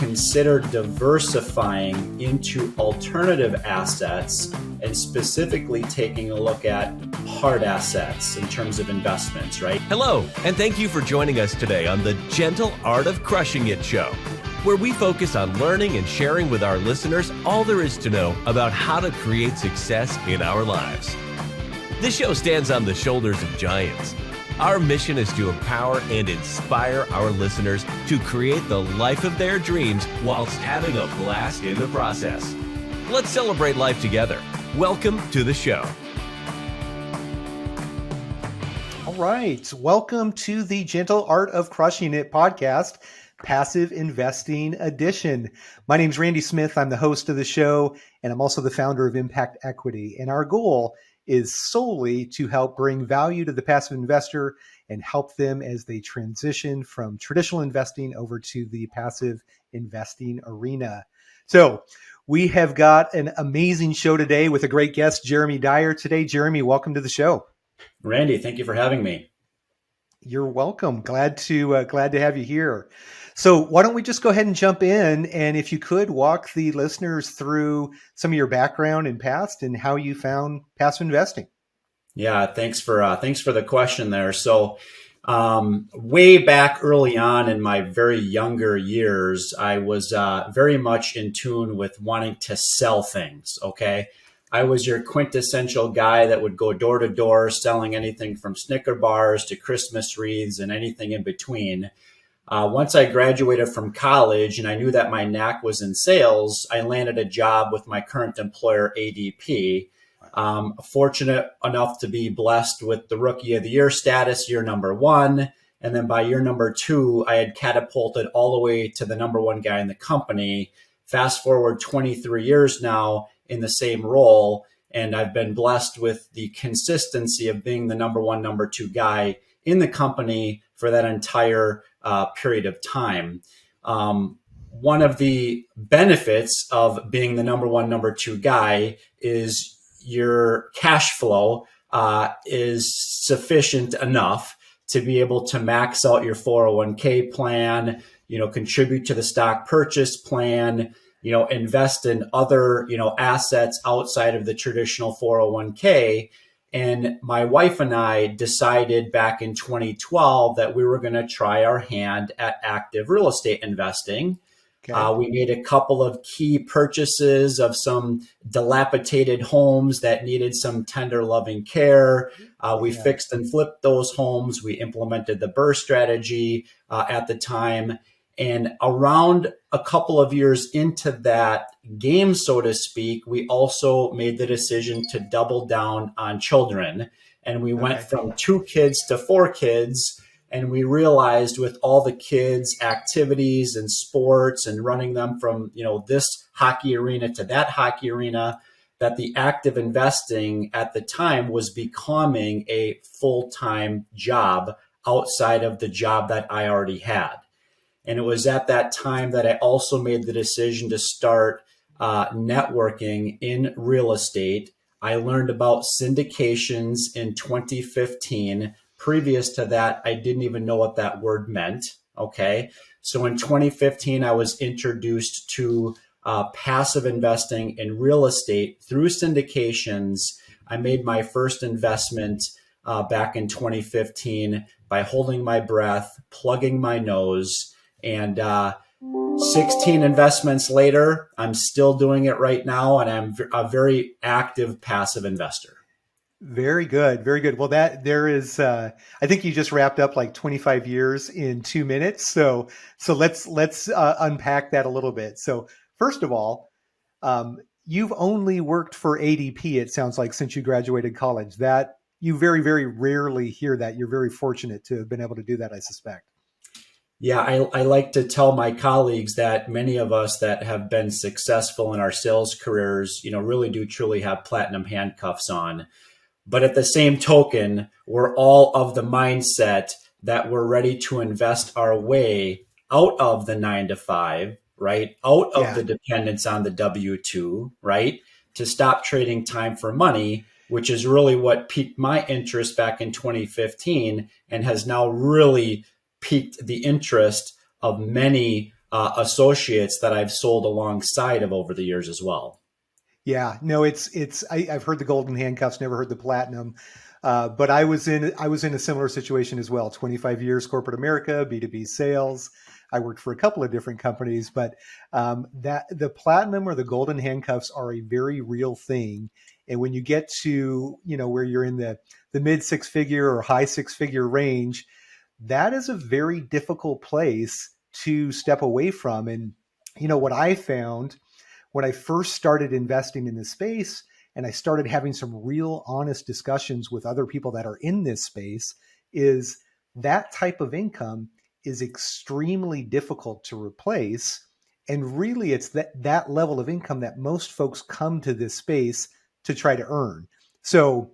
consider diversifying into alternative assets and specifically taking a look at hard assets in terms of investments, right? Hello, and thank you for joining us today on the Gentle Art of Crushing It show, where we focus on learning and sharing with our listeners all there is to know about how to create success in our lives. This show stands on the shoulders of giants. Our mission is to empower and inspire our listeners to create the life of their dreams whilst having a blast in the process. Let's celebrate life together. Welcome to the show. All right. Welcome to the Gentle Art of Crushing It podcast, Passive Investing Edition. My name is Randy Smith. I'm the host of the show, and I'm also the founder of Impact Equity. And our goal is solely to help bring value to the passive investor and help them as they transition from traditional investing over to the passive investing arena. So we have got an amazing show today with a great guest, Jeremy Dyer. Today, Jeremy, welcome to the show. Randy, thank you for having me. You're welcome. Glad to have you here. So why don't we just go ahead and jump in, and if you could walk the listeners through some of your background and past and how you found passive investing. Yeah, thanks for the question there. So way back early on in my very younger years, I was very much in tune with wanting to sell things. Okay. I was your quintessential guy that would go door to door selling anything from Snicker bars to Christmas wreaths and anything in between. Once I graduated from college and I knew that my knack was in sales, I landed a job with my current employer, ADP. Fortunate enough to be blessed with the Rookie of the Year status, year number one. And then by year number two, I had catapulted all the way to the number one guy in the company. Fast forward 23 years now in the same role, and I've been blessed with the consistency of being the number one, number two guy in the company for that entire period of time. One of the benefits of being the number one, number two guy is your cash flow is sufficient enough to be able to max out your 401k plan, contribute to the stock purchase plan, invest in other, assets outside of the traditional 401k. And my wife and I decided back in 2012 that we were going to try our hand at active real estate investing. Okay. We made a couple of key purchases of some dilapidated homes that needed some tender loving care. We fixed and flipped those homes. We implemented the BRRRR strategy at the time. And around a couple of years into that game, so to speak, we also made the decision to double down on children. And we went from 2 kids to 4 kids. And we realized with all the kids' activities and sports and running them from, this hockey arena to that hockey arena, that the active investing at the time was becoming a full-time job outside of the job that I already had. And it was at that time that I also made the decision to start networking in real estate. I learned about syndications in 2015. Previous to that, I didn't even know what that word meant. Okay. So in 2015, I was introduced to passive investing in real estate through syndications. I made my first investment back in 2015 by holding my breath, plugging my nose. And 16 investments later, I'm still doing it right now, and I'm a very active passive investor. Very good. Very good. Well, there is, I think you just wrapped up like 25 years in 2 minutes. So let's unpack that a little bit. So first of all, you've only worked for ADP, it sounds like, since you graduated college. That you very, very rarely hear that. You're very fortunate to have been able to do that, I suspect. Yeah, I like to tell my colleagues that many of us that have been successful in our sales careers, really do truly have platinum handcuffs on. But at the same token, we're all of the mindset that we're ready to invest our way out of the 9 to 5, right? Out of the dependence on the W-2, right? To stop trading time for money, which is really what piqued my interest back in 2015 and has now really piqued the interest of many associates that I've sold alongside of over the years as well. Yeah, no, I've heard the golden handcuffs, never heard the platinum. But I was in a similar situation as well. 25 years corporate America, B2B sales. I worked for a couple of different companies, but that the platinum or the golden handcuffs are a very real thing. And when you get to, where you're in the mid six figure or high six figure range, that is a very difficult place to step away from. And what I found when I first started investing in this space and I started having some real honest discussions with other people that are in this space is that type of income is extremely difficult to replace. And really, it's that level of income that most folks come to this space to try to earn. So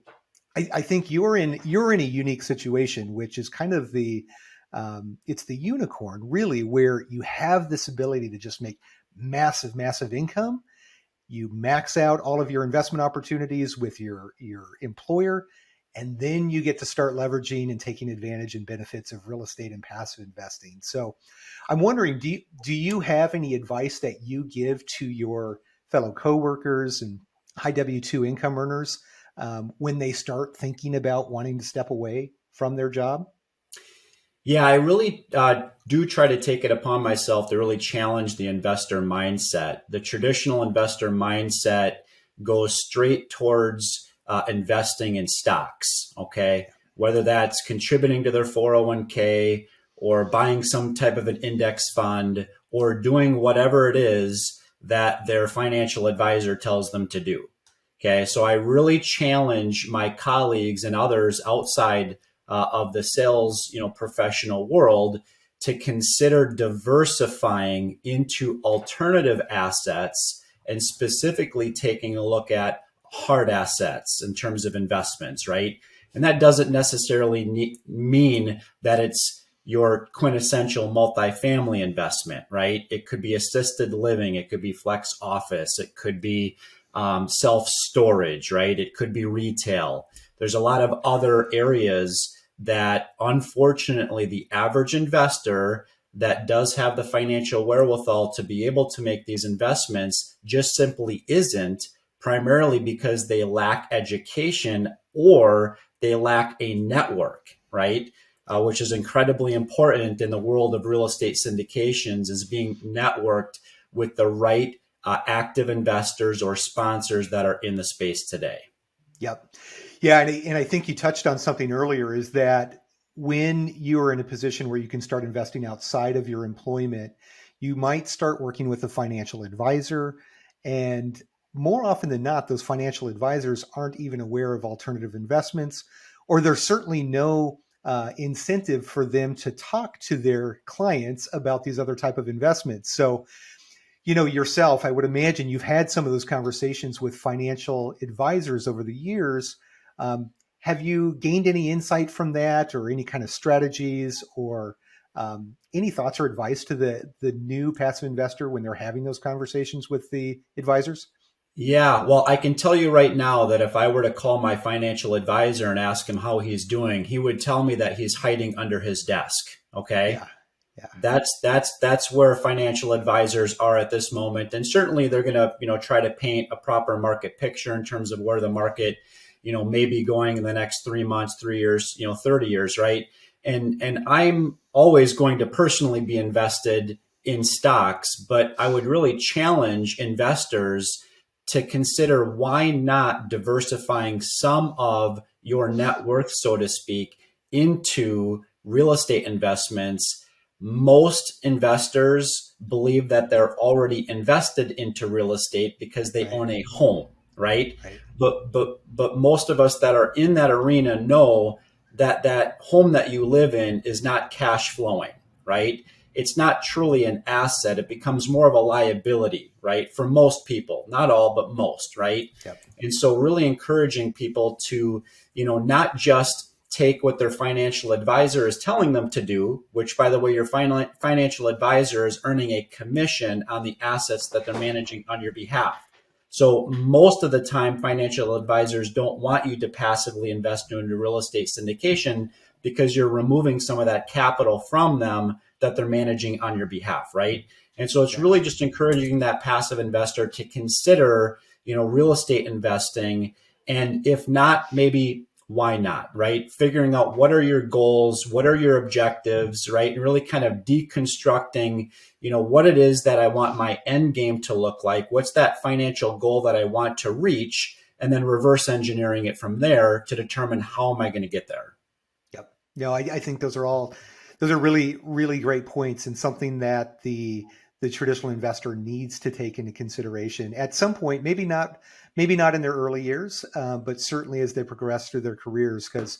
I think you're in a unique situation, which is kind of it's the unicorn, really, where you have this ability to just make massive, massive income. You max out all of your investment opportunities with your employer, and then you get to start leveraging and taking advantage and benefits of real estate and passive investing. So I'm wondering, do you have any advice that you give to your fellow coworkers and high W-2 income earners when they start thinking about wanting to step away from their job? Yeah, I really do try to take it upon myself to really challenge the investor mindset. The traditional investor mindset goes straight towards investing in stocks, okay? Whether that's contributing to their 401k or buying some type of an index fund or doing whatever it is that their financial advisor tells them to do. Okay, so I really challenge my colleagues and others outside of the sales, professional world to consider diversifying into alternative assets and specifically taking a look at hard assets in terms of investments, right? And that doesn't necessarily mean that it's your quintessential multifamily investment, right? It could be assisted living, it could be flex office, it could be self-storage, right? It could be retail. There's a lot of other areas that unfortunately the average investor that does have the financial wherewithal to be able to make these investments just simply isn't, primarily because they lack education or they lack a network, right? Which is incredibly important in the world of real estate syndications, is being networked with the right active investors or sponsors that are in the space today. Yep. Yeah. And I think you touched on something earlier, is that when you're in a position where you can start investing outside of your employment, you might start working with a financial advisor. And more often than not, those financial advisors aren't even aware of alternative investments, or there's certainly no incentive for them to talk to their clients about these other type of investments. So yourself, I would imagine you've had some of those conversations with financial advisors over the years. Have you gained any insight from that, or any kind of strategies, or any thoughts or advice to the new passive investor when they're having those conversations with the advisors? Yeah, well, I can tell you right now that if I were to call my financial advisor and ask him how he's doing, he would tell me that he's hiding under his desk. Okay. Yeah. Yeah. That's where financial advisors are at this moment. And certainly they're going to, try to paint a proper market picture in terms of where the market, may be going in the next 3 months, 3 years, 30 years. Right. And I'm always going to personally be invested in stocks, but I would really challenge investors to consider why not diversifying some of your net worth, so to speak, into real estate investments. Most investors believe that they're already invested into real estate because they own a home, right? Right. But most of us that are in that arena know that that home that you live in is not cash flowing, right? It's not truly an asset. It becomes more of a liability, right? For most people, not all, but most, right? Yep. And so really encouraging people to, not just take what their financial advisor is telling them to do, which, by the way, your financial advisor is earning a commission on the assets that they're managing on your behalf. So most of the time, financial advisors don't want you to passively invest into real estate syndication because you're removing some of that capital from them that they're managing on your behalf, right? And so it's really just encouraging that passive investor to consider, real estate investing. And if not, maybe why not, right? Figuring out what are your goals, what are your objectives, right? And really kind of deconstructing, what it is that I want my end game to look like. What's that financial goal that I want to reach? And then reverse engineering it from there to determine how am I going to get there. Yep. No, I think those are really, really great points, and something that the traditional investor needs to take into consideration at some point. Maybe not in their early years, but certainly as they progress through their careers. Because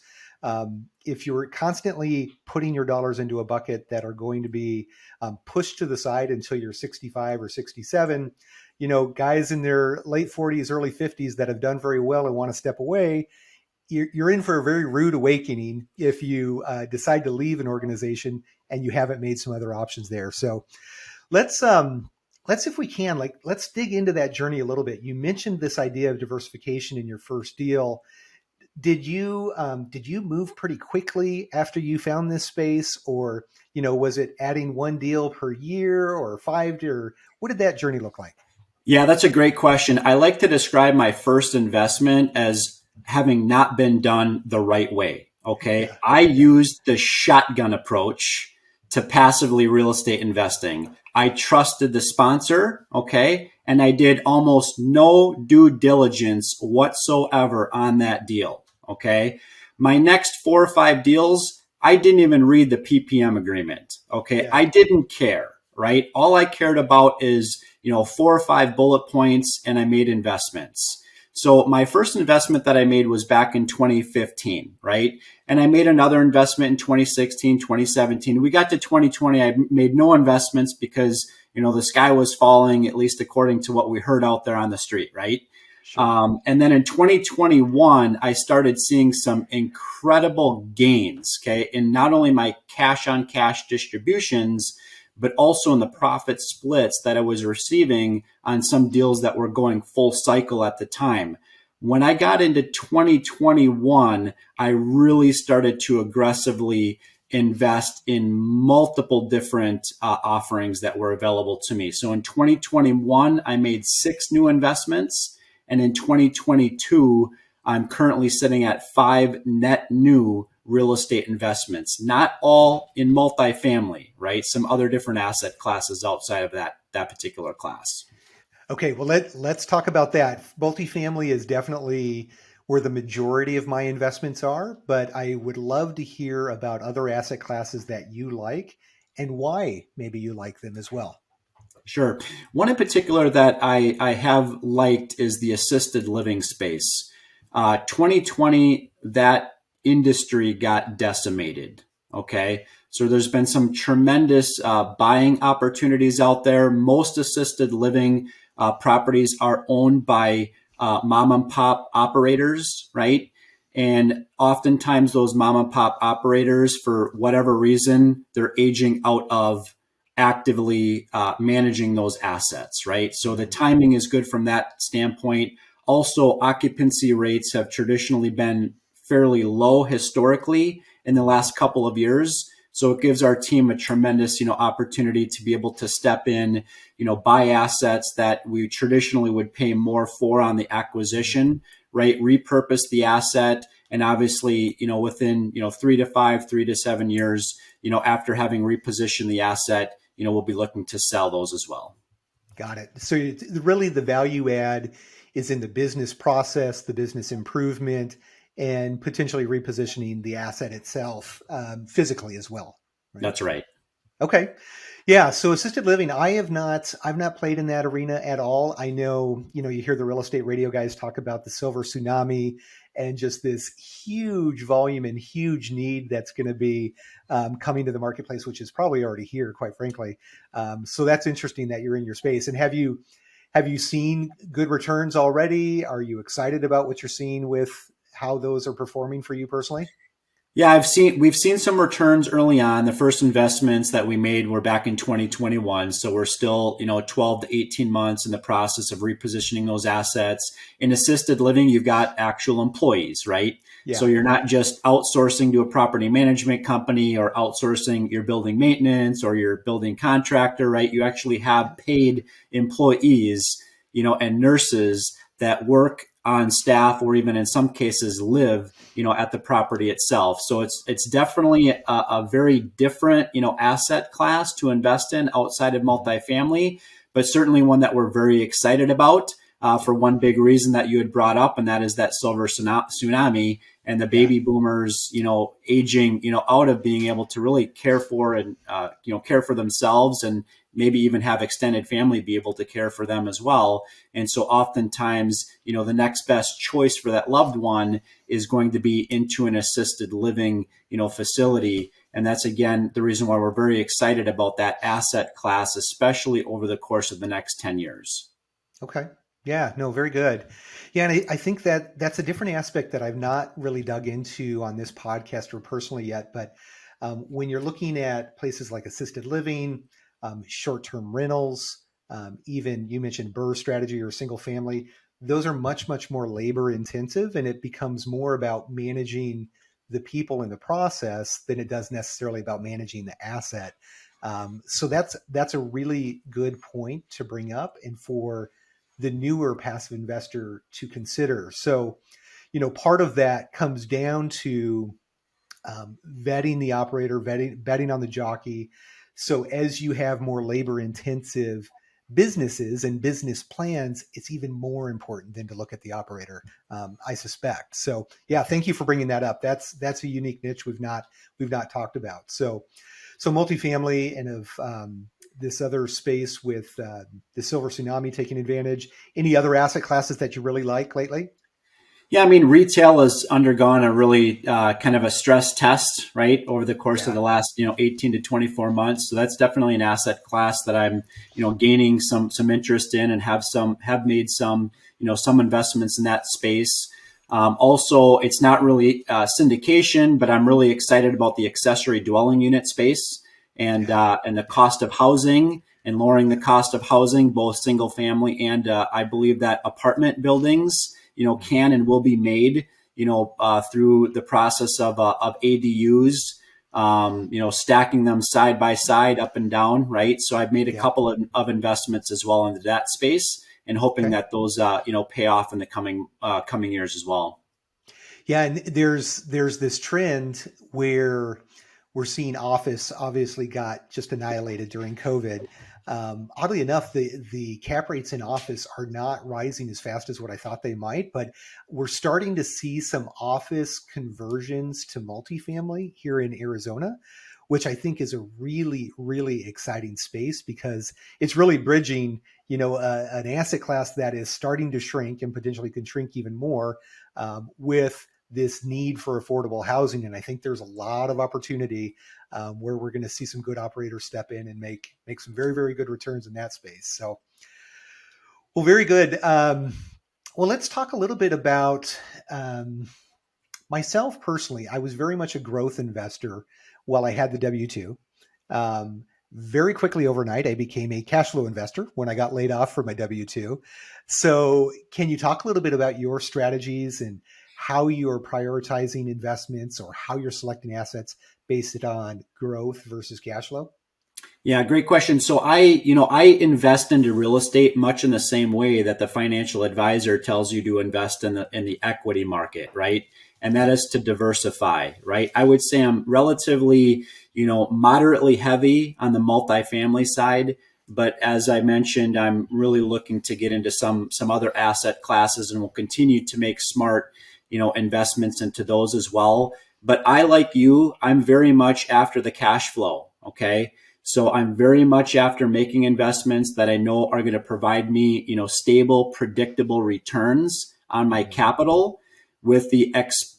if you're constantly putting your dollars into a bucket that are going to be pushed to the side until you're 65 or 67, guys in their late 40s, early 50s that have done very well and want to step away, you're in for a very rude awakening if you decide to leave an organization and you haven't made some other options there. So let's if we can, let's dig into that journey a little bit. You mentioned this idea of diversification in your first deal. Did you move pretty quickly after you found this space, or was it adding one deal per year or five, or what did that journey look like? Yeah, that's a great question. I like to describe my first investment as having not been done the right way. Okay. Yeah. I used the shotgun approach to passively real estate investing. I trusted the sponsor. Okay. And I did almost no due diligence whatsoever on that deal. Okay. My next 4 or 5 deals, I didn't even read the PPM agreement. Okay. Yeah. I didn't care, right? All I cared about is, 4 or 5 bullet points, and I made investments. So my first investment that I made was back in 2015, right? And I made another investment in 2016, 2017. We got to 2020. I made no investments because, the sky was falling, at least according to what we heard out there on the street, right? Sure. And then in 2021, I started seeing some incredible gains, okay, in not only my cash on cash distributions, but also in the profit splits that I was receiving on some deals that were going full cycle at the time. When I got into 2021, I really started to aggressively invest in multiple different offerings that were available to me. So in 2021, I made 6 new investments. And in 2022, I'm currently sitting at 5 net new real estate investments, not all in multifamily, right? Some other different asset classes outside of that particular class. Okay, well let's talk about that. Multifamily is definitely where the majority of my investments are, but I would love to hear about other asset classes that you like and why maybe you like them as well. Sure. One in particular that I have liked is the assisted living space. 2020, that industry got decimated. Okay. So there's been some tremendous buying opportunities out there. Most assisted living properties are owned by mom and pop operators, right? And oftentimes those mom and pop operators, for whatever reason, they're aging out of actively managing those assets, right? So the timing is good from that standpoint. Also, occupancy rates have traditionally been fairly low historically in the last couple of years. So it gives our team a tremendous, opportunity to be able to step in, buy assets that we traditionally would pay more for on the acquisition, right? Repurpose the asset. And obviously, within, 3 to 7 years, after having repositioned the asset, we'll be looking to sell those as well. Got it. So really the value add is in the business process, the business improvement, and potentially repositioning the asset itself physically as well. Right? That's right. Okay. Yeah. So assisted living, I've not played in that arena at all. I know, you hear the real estate radio guys talk about the silver tsunami and just this huge volume and huge need that's going to be coming to the marketplace, which is probably already here, quite frankly. So that's interesting that you're in your space. And have you seen good returns already? Are you excited about what you're seeing with how those are performing for you personally? Yeah, we've seen some returns early on. The first investments that we made were back in 2021. So we're still, 12 to 18 months in the process of repositioning those assets. In assisted living, you've got actual employees, right? So Yeah. you're not just outsourcing to a property management company or outsourcing your building maintenance or your building contractor, right? You actually have paid employees, and nurses that work on staff or even in some cases live at the property itself. So it's definitely a very different asset class to invest in outside of Mhm. multifamily, but certainly one that we're very excited about for one big reason that you had brought up, and that is that silver tsunami and the Yeah. baby boomers aging out of being able to really care for and care for themselves, and maybe even have extended family be able to care for them as well. And so oftentimes, the next best choice for that loved one is going to be into an assisted living, facility. And that's again the reason why we're very excited about that asset class, especially over the course of the next 10 years. Okay. Yeah, no, very good. Yeah, and I think that that's a different aspect that I've not really dug into on this podcast or personally yet. But when you're looking at places like assisted living, short-term rentals, even you mentioned BRRRR strategy or single family, those are much, much more labor intensive, and it becomes more about managing the people in the process than it does necessarily about managing the asset. So that's a really good point to bring up, and for the newer passive investor to consider. So, part of that comes down to vetting the operator, betting on the jockey. So as you have more labor intensive businesses and business plans, it's even more important than to look at the operator, I suspect. So yeah, thank you for bringing that up. That's a unique niche we've not talked about. So multifamily and of this other space with the silver tsunami taking advantage. Any other asset classes that you really like lately? Yeah, I mean, retail has undergone a really kind of a stress test, right, over the course of Yeah. the last 18 to 24 months. So that's definitely an asset class that I'm gaining some interest in, and have made some investments in that space. Also, it's not really syndication, but I'm really excited about the accessory dwelling unit space, Yeah. and the Yeah. cost of housing and lowering the cost of housing, both single family and I believe that apartment buildings Mhm. can and will be made, through the process of ADUs, stacking them side by side up and down, right? So I've made a Yeah. couple of investments as well into that space, and hoping Okay. that those, pay off in the coming years as well. Yeah, and there's this trend where we're seeing office obviously got just annihilated during COVID. Oddly enough, the cap rates in office are not rising as fast as what I thought they might, but we're starting to see some office conversions to multifamily here in Arizona, which I think is a really, really exciting space because it's really bridging, an asset class that is starting to shrink and potentially can shrink even more with this need for affordable housing. And I think there's a lot of opportunity where we're going to see some good operators step in and make some very, very good returns in that space. So, well, very good. Well, let's talk a little bit about myself personally. I was very much a growth investor while I had the W 2. Very quickly overnight, I became a cash flow investor when I got laid off from my W 2. So, can you talk a little bit about your strategies and how you're prioritizing investments or how you're selecting assets based on growth versus cash flow? Yeah, great question. So I invest into real estate much in the same way that the financial advisor tells you to invest in the equity market, right? And that Yeah. is to diversify, right? I would say I'm relatively, moderately heavy on the multifamily side, but as I mentioned, I'm really looking to get into some other asset classes, and will continue to make smart, investments into those as well. But I, like you, I'm very much after the cash flow, okay? So I'm very much after making investments that I know are going to provide me, stable, predictable returns on my Mhm. capital, with the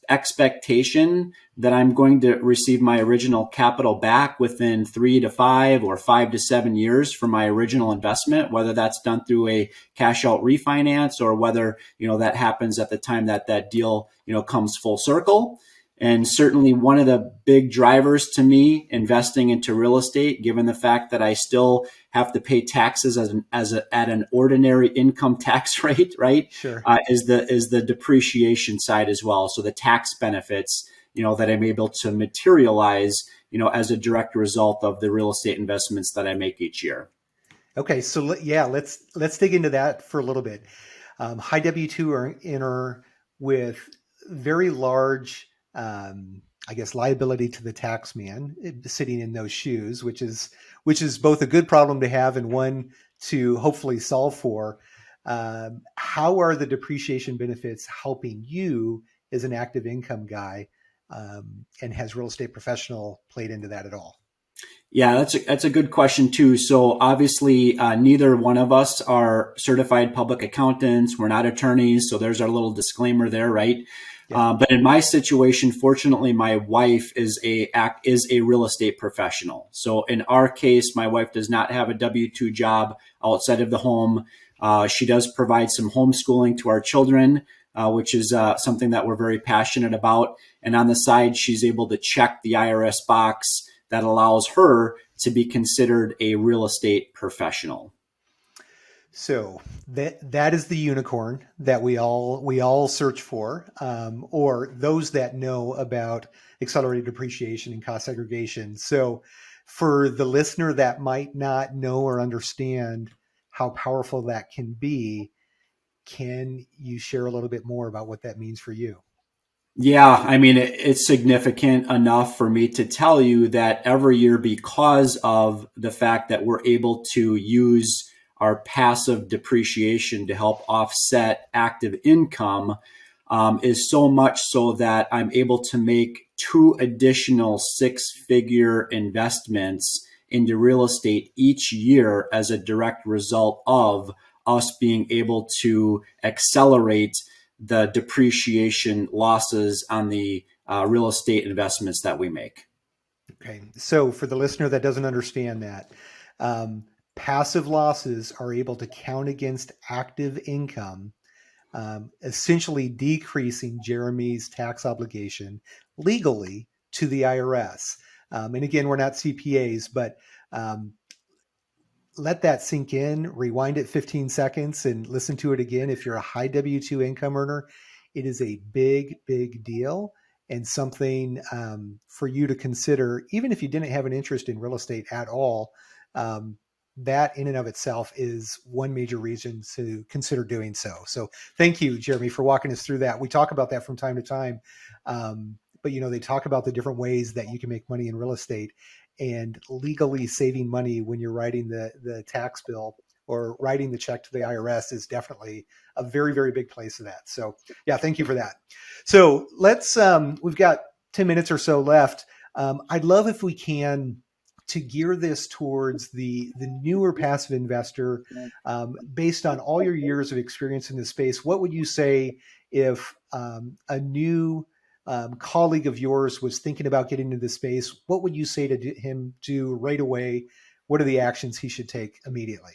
expectation that I'm going to receive my original capital back within 3 to 5 or 5 to 7 years for my original investment, whether that's done through a cash out refinance, or whether, that happens at the time that deal, comes full circle. And certainly one of the big drivers to me investing into real estate, given the fact that I still have to pay taxes at an ordinary income tax rate, right? Sure. Is the depreciation side as well. So the tax benefits, that I'm able to materialize, as a direct result of the real estate investments that I make each year. Okay, so let's dig into that for a little bit. High W-2 earner with very large, I guess, liability to the tax man sitting in those shoes, which is both a good problem to have and one to hopefully solve for. How are the depreciation benefits helping you as an active income guy? And has Real Estate Professional played into that at all? Yeah, that's a good question too. So obviously, neither one of us are certified public accountants. We're not attorneys, so there's our little disclaimer there, right? Yeah. But in my situation, fortunately, my wife is a real estate professional. So in our case, my wife does not have a W-2 job outside of the home. She does provide some homeschooling to our children, which is something that we're very passionate about. And on the side, she's able to check the IRS box that allows her to be considered a real estate professional. So that is the unicorn that we all search for, or those that know about accelerated depreciation and cost segregation. So for the listener that might not know or understand how powerful that can be, can you share a little bit more about what that means for you? Yeah, I mean, it's significant enough for me to tell you that every year, because of the fact that we're able to use our passive depreciation to help offset active income, is so much so that I'm able to make 2 additional 6-figure investments into real estate each year as a direct result of us being able to accelerate the depreciation losses on the real estate investments that we make. Okay. So for the listener that doesn't understand that, passive losses are able to count against active income, essentially decreasing Jeremy's tax obligation legally to the IRS. And again, we're not CPAs, but let that sink in, rewind it 15 seconds and listen to it again. If you're a high W-2 income earner, it is a big, big deal and something for you to consider, even if you didn't have an interest in real estate at all. That in and of itself is one major reason to consider doing so. So thank you, Jeremy, for walking us through that. We talk about that from time to time. But they talk about the different ways that you can make money in real estate, and legally saving money when you're writing the tax bill or writing the check to the IRS is definitely a very, very big place of that. So yeah, thank you for that. So let's, we've got 10 minutes or so left. I'd love if we can to gear this towards the newer passive investor, based on all your years of experience in this space. What would you say if a new colleague of yours was thinking about getting into this space? What would you say to him do right away? What are the actions he should take immediately?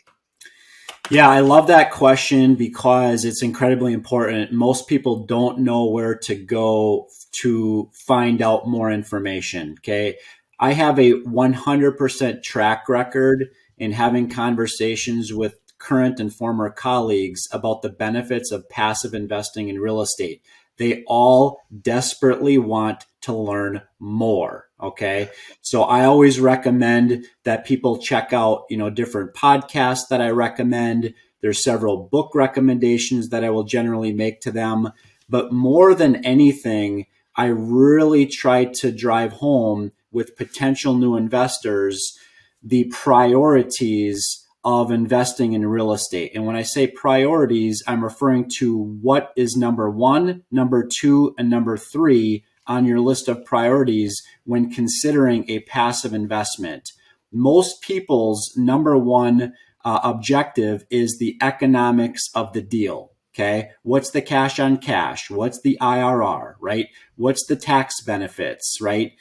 Yeah, I love that question because it's incredibly important. Most people don't know where to go to find out more information. Okay. I have a 100% track record in having conversations with current and former colleagues about the benefits of passive investing in real estate. They all desperately want to learn more. Okay. So I always recommend that people check out, different podcasts that I recommend. There's several book recommendations that I will generally make to them. But more than anything, I really try to drive home with potential new investors the priorities of investing in real estate. And when I say priorities, I'm referring to what is number 1, number 2, and number 3 on your list of priorities when considering a passive investment. Most people's number 1 objective is the economics of the deal. Okay. What's the cash on cash? What's the IRR, right? What's the tax benefits, right?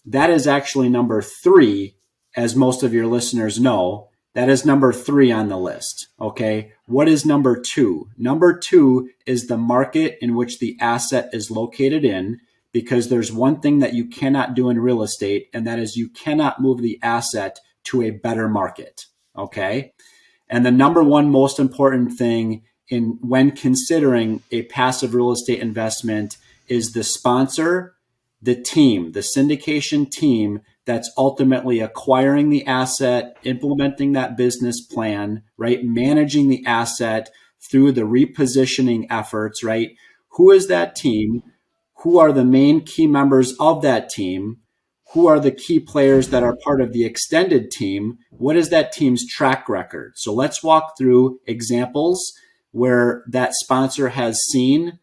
That is actually number 3, as most of your listeners know. That is number 3 on the list. Okay. What is number 2? Number 2 is the market in which the asset is located in, because there's one thing that you cannot do in real estate, and that is you cannot move the asset to a better market. Okay. And the number one most important thing in when considering a passive real estate investment is the sponsor, the team, the syndication team that's ultimately acquiring the asset, implementing that business plan, right? Managing the asset through the repositioning efforts, right? Who is that team? Who are the main key members of that team? Who are the key players that are part of the extended team? What is that team's track record? So let's walk through examples where that sponsor has seen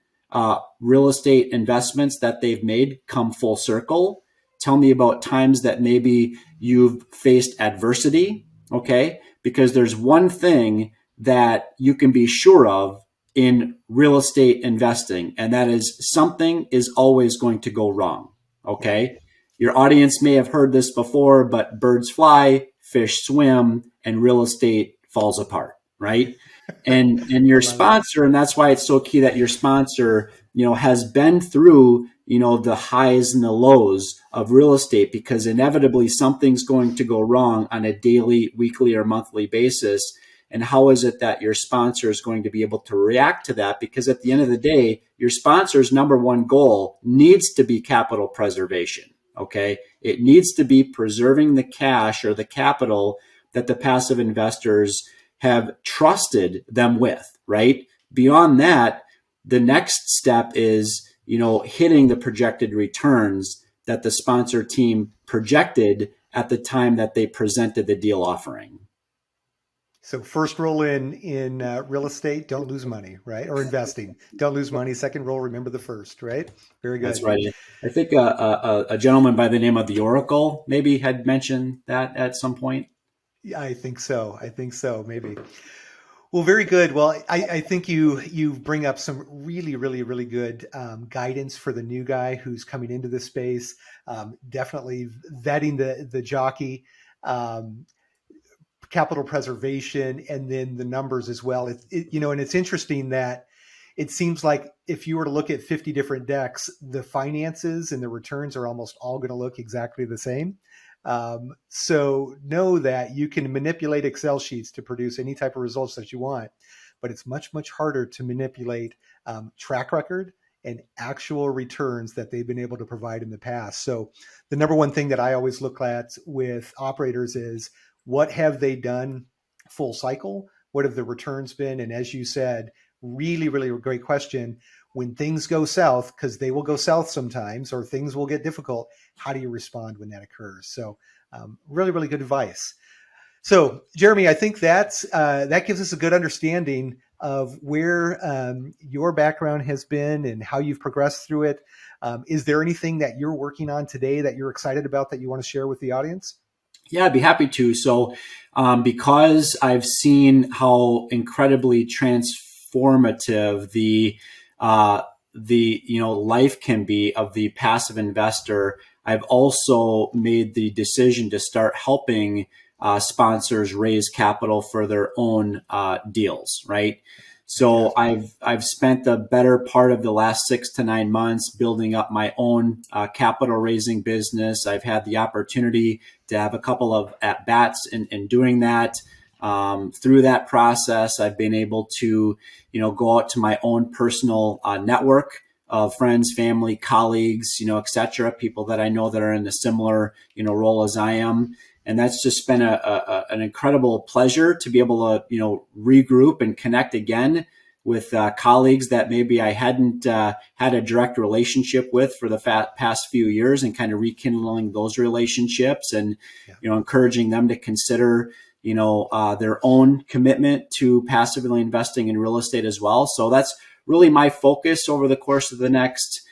real estate investments that they've made come full circle. Tell me about times that maybe you've faced adversity, okay? Because there's one thing that you can be sure of in real estate investing, and that is something is always going to go wrong, okay? Your audience may have heard this before, but birds fly, fish swim, and real estate falls apart, right? And your sponsor, and that's why it's so key that your sponsor, has been through, the highs and the lows of real estate, because inevitably something's going to go wrong on a daily, weekly, or monthly basis. And how is it that your sponsor is going to be able to react to that? Because at the end of the day, your sponsor's number one goal needs to be capital preservation. Okay. It needs to be preserving the cash or the capital that the passive investors have trusted them with, right? Beyond that, the next step is, hitting the projected returns that the sponsor team projected at the time that they presented the deal offering. So first rule in real estate, don't lose money, right? Or investing, don't lose money. Second rule, remember the first, right? Very good. That's right. I think a gentleman by the name of the Oracle maybe had mentioned that at some point. Yeah, I think so. Maybe. Well, very good. Well, I think you bring up some really, really, really good guidance for the new guy who's coming into this space. Definitely vetting the jockey. Capital preservation, and then the numbers as well. And it's interesting that it seems like if you were to look at 50 different decks, the finances and the returns are almost all going to look exactly the same. So know that you can manipulate Excel sheets to produce any type of results that you want, but it's much, much harder to manipulate track record and actual returns that they've been able to provide in the past. So the number one thing that I always look at with operators is, what have they done full cycle? What have the returns been? And as you said, really, really great question. When things go south, because they will go south sometimes, or things will get difficult, how do you respond when that occurs? So really, really good advice. So Jeremy, I think that gives us a good understanding of where your background has been and how you've progressed through it. Is there anything that you're working on today that you're excited about that you want to share with the audience? Yeah, I'd be happy to. So because I've seen how incredibly transformative the life can be of the passive investor, I've also made the decision to start helping sponsors raise capital for their own deals, right? So I've spent the better part of the last 6 to 9 months building up my own capital raising business. I've had the opportunity to have a couple of at bats in doing that. Through that process, I've been able to, go out to my own personal network of friends, family, colleagues, et cetera, people that I know that are in a similar, role as I am. And that's just been an incredible pleasure to be able to, regroup and connect again with colleagues that maybe I hadn't had a direct relationship with for the past few years, and kind of rekindling those relationships and, encouraging them to consider, their own commitment to passively investing in real estate as well. So that's really my focus over the course of the next,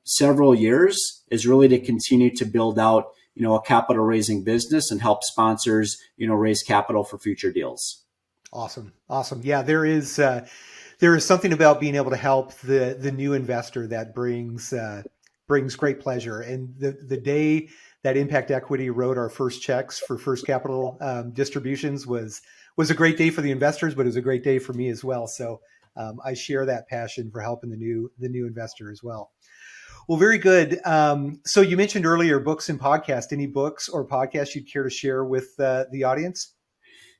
several years, is really to continue to build out, a capital raising business and help sponsors, raise capital for future deals. Awesome. Yeah, there is something about being able to help the new investor that brings great pleasure. And the day that Impact Equity wrote our first checks for first capital distributions was a great day for the investors, but it was a great day for me as well. So I share that passion for helping the new investor as well. Well, very good. So you mentioned earlier books and podcasts. Any books or podcasts you'd care to share with the audience?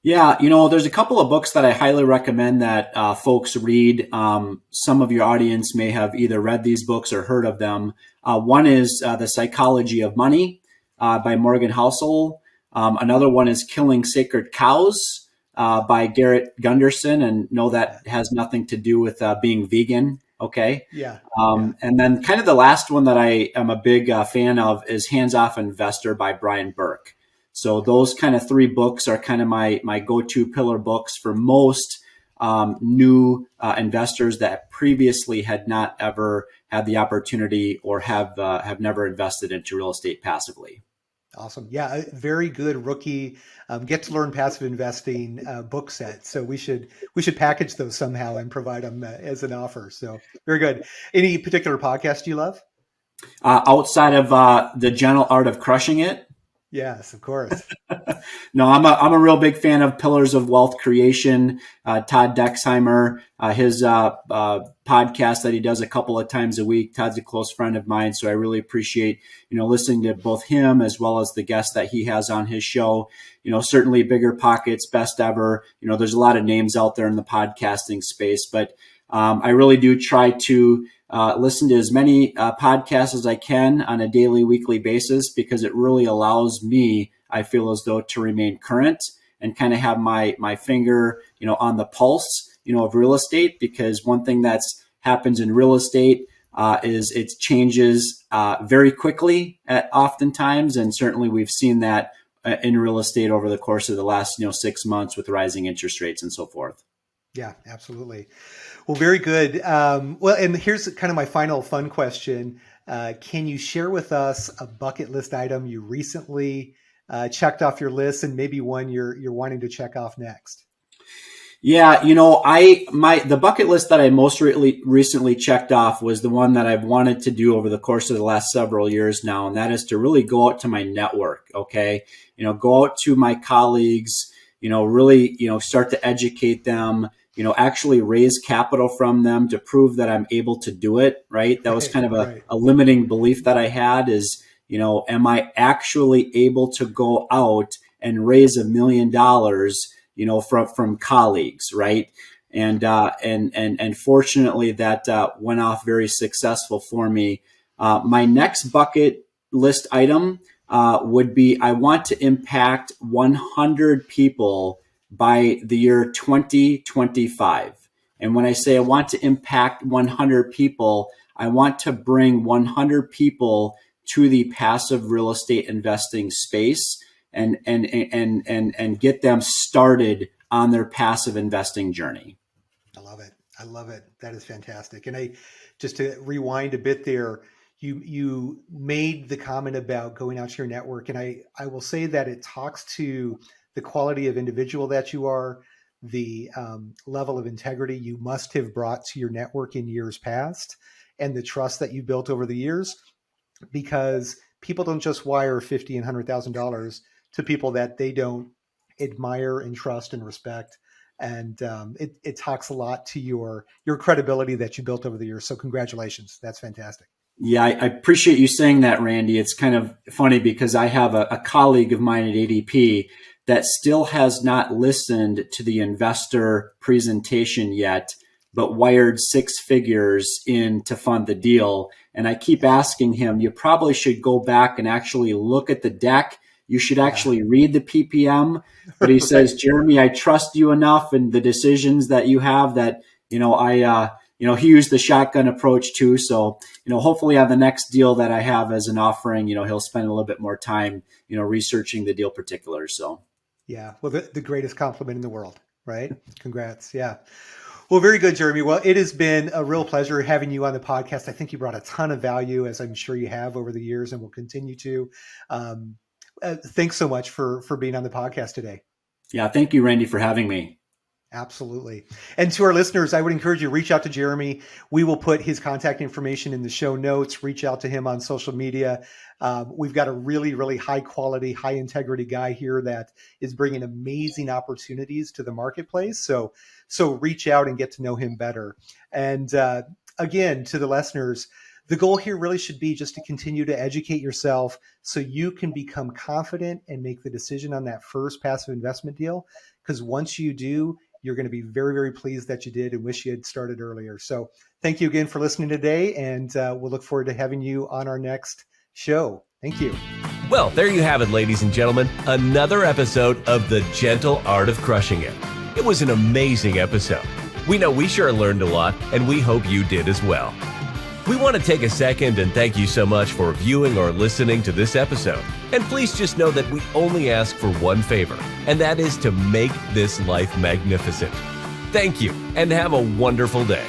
Yeah, there's a couple of books that I highly recommend that folks read. Some of your audience may have either read these books or heard of them. One is The Psychology of Money by Morgan Housel. Another one is Killing Sacred Cows by Garrett Gunderson. And no, that has nothing to do with being vegan. Okay. Yeah. And then kind of the last one that I am a big fan of is Hands Off Investor by Brian Burke. So those kind of three books are kind of my go-to pillar books for most new investors that previously had not ever had the opportunity or have never invested into real estate passively. Awesome. Yeah, a very good rookie get to learn passive investing book set. So we should package those somehow and provide them as an offer. So very good. Any particular podcast you love? Outside of the Gentle Art of Crushing It. Yes, of course. No, I'm a real big fan of Pillars of Wealth Creation. Todd Dexheimer, his podcast that he does a couple of times a week. Todd's a close friend of mine, so I really appreciate listening to both him as well as the guests that he has on his show. Certainly Bigger Pockets, Best Ever. There's a lot of names out there in the podcasting space, but I really do try to listen to as many podcasts as I can on a daily, weekly basis, because it really allows me, I feel as though, to remain current and kind of have my finger, on the pulse, of real estate. Because one thing that's happens in real estate is it changes very quickly oftentimes. And certainly we've seen that in real estate over the course of the last, 6 months with rising interest rates and so forth. Yeah, absolutely. Well, very good. Well, and here's kind of my final fun question. Can you share with us a bucket list item you recently checked off your list, and maybe one you're wanting to check off next? Yeah, the bucket list that I most recently checked off was the one that I've wanted to do over the course of the last several years now, and that is to really go out to my network. Okay, go out to my colleagues. Really, start to educate them. Actually raise capital from them to prove that I'm able to do it. Right. That was kind of a limiting belief that I had is, am I actually able to go out and raise $1 million, from colleagues. Right. And fortunately that went off very successful for me. My next bucket list item would be, I want to impact 100 people by the year 2025. And when I say I want to impact 100 people, I want to bring 100 people to the passive real estate investing space and get them started on their passive investing journey. I love it. I love it. That is fantastic. And just to rewind a bit there, you made the comment about going out to your network, and I will say that it talks to the quality of individual that you are, the level of integrity you must have brought to your network in years past, and the trust that you built over the years, because people don't just wire $50,000 and $100,000 to people that they don't admire and trust and respect. And it talks a lot to your credibility that you built over the years. So congratulations. That's fantastic. Yeah, I appreciate you saying that, Randy. It's kind of funny because I have a colleague of mine at ADP that still has not listened to the investor presentation yet, but wired 6 figures in to fund the deal. And I keep asking him, you probably should go back and actually look at the deck. You should actually read the PPM. But he says, Jeremy, I trust you enough in the decisions that you have that, he used the shotgun approach too. So, hopefully on the next deal that I have as an offering, he'll spend a little bit more time, researching the deal particulars. So. Yeah. Well, the greatest compliment in the world, right? Congrats. Yeah. Well, very good, Jeremy. Well, it has been a real pleasure having you on the podcast. I think you brought a ton of value, as I'm sure you have over the years and will continue to. Thanks so much for being on the podcast today. Yeah. Thank you, Randy, for having me. Absolutely. And to our listeners, I would encourage you to reach out to Jeremy. We will put his contact information in the show notes. Reach out to him on social media. We've got a really, really high quality, high integrity guy here that is bringing amazing opportunities to the marketplace. So reach out and get to know him better. And again, to the listeners, the goal here really should be just to continue to educate yourself so you can become confident and make the decision on that first passive investment deal. Because once you do, you're going to be very, very pleased that you did and wish you had started earlier. So thank you again for listening today, and we'll look forward to having you on our next show. Thank you. Well, there you have it, ladies and gentlemen, another episode of The Gentle Art of Crushing It. It was an amazing episode. We know we sure learned a lot, and we hope you did as well. We want to take a second and thank you so much for viewing or listening to this episode. And please just know that we only ask for one favor, and that is to make this life magnificent. Thank you, and have a wonderful day.